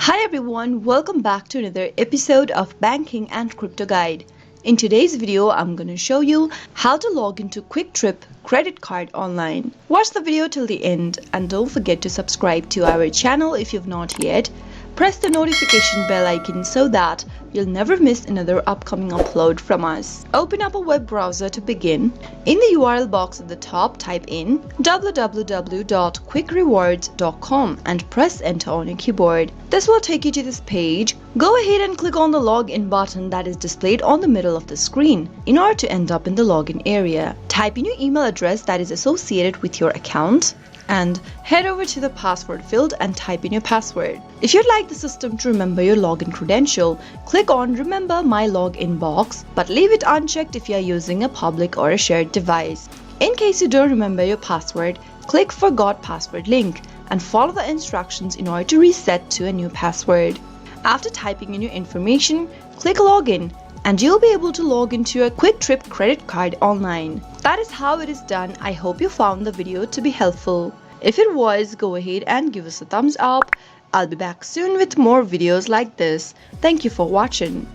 Hi everyone, welcome back to another episode of Banking and Crypto Guide. In today's video, I'm going to show you how to log into Kwik Trip credit card online. Watch the video till the end and don't forget to subscribe to our channel if you've not yet. Press the notification bell icon so that you'll never miss another upcoming upload from us. Open up a web browser to begin. In the URL box at the top, type in www.quickrewards.com and press enter on your keyboard. This will take you to this page. Go ahead and click on the login button that is displayed on the middle of the screen in order to end up in the login area. Type in your email address that is associated with your account and head over to the password field and type in your password. If you'd like the system to remember your login credential, click on Remember My Login box, but leave it unchecked if you are using a public or a shared device. In case you don't remember your password, click Forgot Password link and follow the instructions in order to reset to a new password. After typing in your information, click Login and you'll be able to log into your Kwik Trip credit card online. That is how it is done. I hope you found the video to be helpful. If it was, go ahead and give us a thumbs up. I'll be back soon with more videos like this. Thank you for watching.